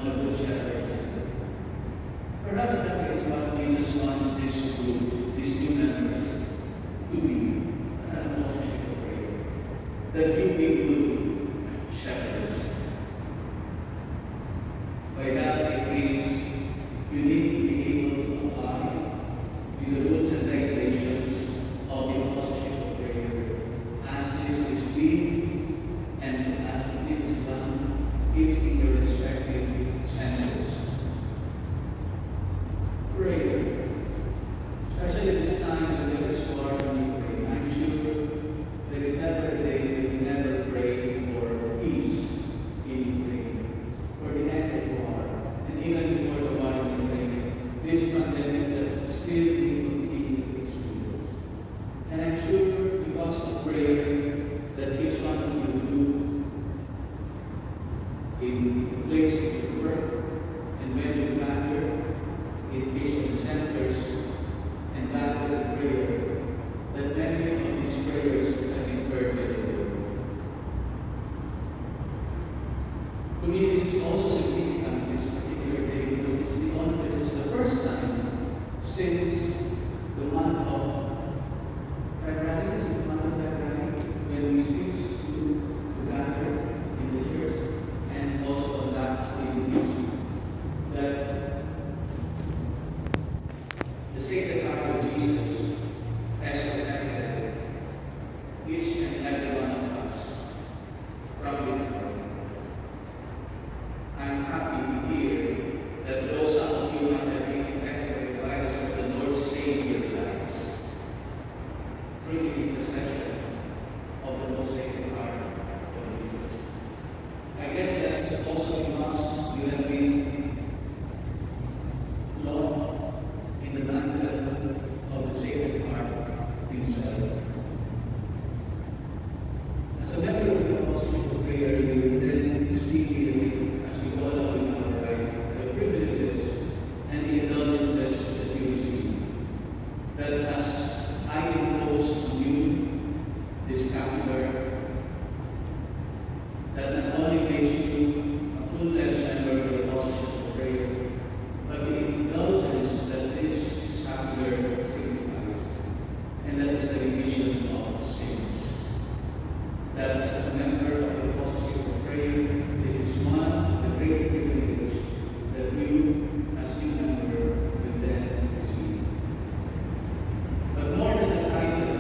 on the Good Shepherd. Perhaps that is what Jesus wants this group, these new members, to be as an apostleship of prayer. That you be good shepherds. By that it means you need to be able to apply the rules and regulations of the apostleship of prayer as this is being and as this is done each in your respective centers. Prayer, especially this time when there is war in Ukraine, I'm sure there is never a day that we never pray for peace in Ukraine, for the end of war, and even before the war in Ukraine, this pandemic that still will continue its roots. And I'm sure because of prayer that each one of you do in the place of your work and when you gather in vision centers and gather in prayer, that many of these prayers have been heard by the Lord. To me, this is also significant this particular day because this is the first time since the month of February, when we cease to gather in the church, and also on that day that the Sacred Heart of Jesus has protected each and every one of us from the war. I'm happy to hear that though some of you have been affected by the virus, but the Lord saved your lives through the intercession of the most Sacred Heart of Jesus. I guess that's also because you have been loved in the mantle of the Sacred Heart himself. As a member of the apostleship of prayer, you will then see here, as we all know in our life, the privileges and the indulgences that you receive. That as I impose on you this scapular, that not only makes you a full-fledged member of the apostleship of prayer, but the indulgence that this scapular signifies, and that is the remission of sins. That as a member of the apostleship of prayer, this is one of the great privileges that you, as new member, will then receive. But more than the title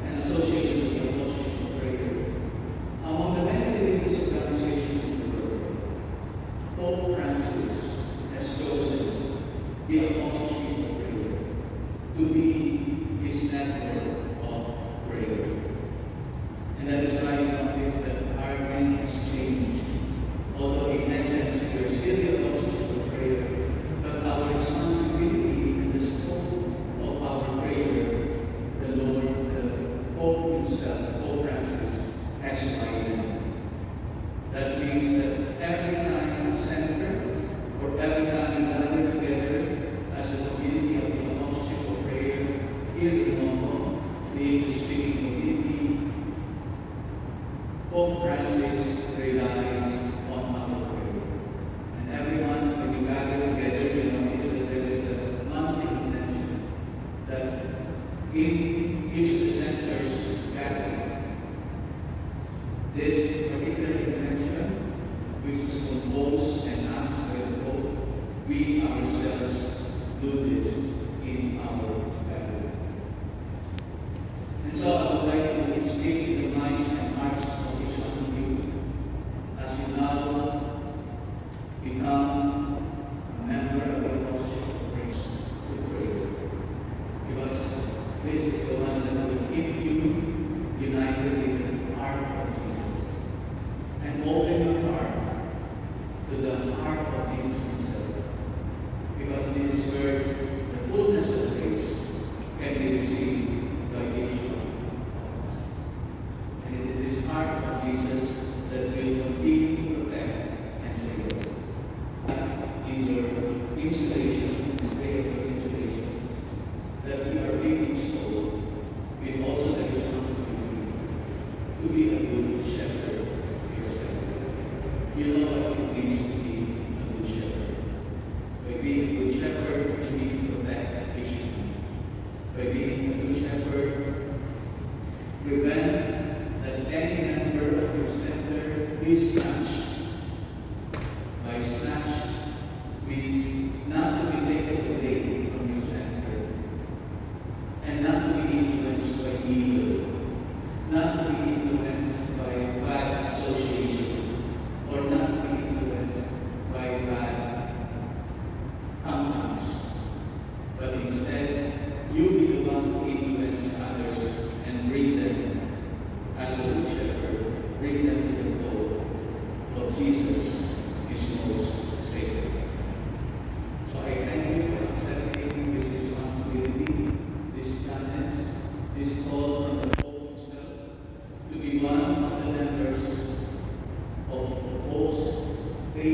and association with the apostleship of prayer, among the many religious organizations in the world, Pope Francis has chosen the apostleship of prayer to be his network of prayer. And that is why you notice that our mind has changed. Although in essence we are still the apostleship of prayer, but our responsibility and the scope of our prayer, the Lord, the Pope himself, Pope Francis, has widened. That means that every time a center, or every time we gather together as a community of the apostleship of prayer here in Hong Kong, the English-speaking community, Pope Francis relies on our prayer. And everyone, when you gather together, you notice that there is a monthly intention that in each of the centers gathering, this particular intention, which is composed and asked by the Pope, we ourselves do this in our gathering. And so I would like to instigate the minds and hearts of each one of you as you now become a member of the apostleship of prayer to pray. Because this is the one that will keep you united with the heart of Jesus. And open your heart to the heart of Jesus himself. Because this is where the fullness of grace can be received by each one of us. And it is this heart of Jesus that will continue to protect and save us. In your installation, this day of your installation, that we are being installed with also the responsibility to be a good shepherd yourself. You know what it means to be a good shepherd.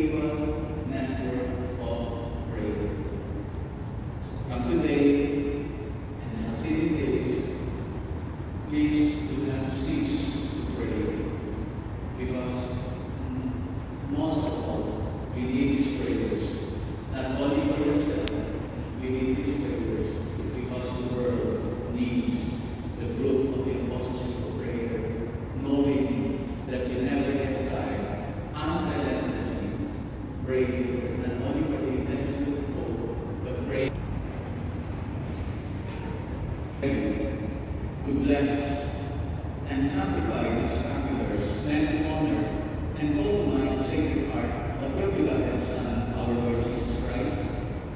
spiritual network of prayer. From today and succeeding days, please do not cease to pray, because most of all, we need these prayers. Not only for yourself, we need these prayers because the world needs the group of the apostles of prayer, knowing that we never get tired, unrelentlessly praying, not only for the intention of the Pope, but pray to bless and sanctify these scapulars, then honor and call to mind the Sacred Heart of your beloved Son, our Lord Jesus Christ,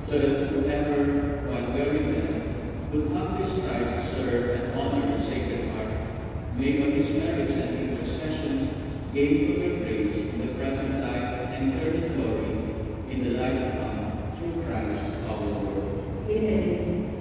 so that whoever, while wearing them, would humbly strive to serve and honor the Sacred Heart, may by His merits and intercession gain for your grace in the present life and eternal glory in the life to come, through Christ our Lord. Amen.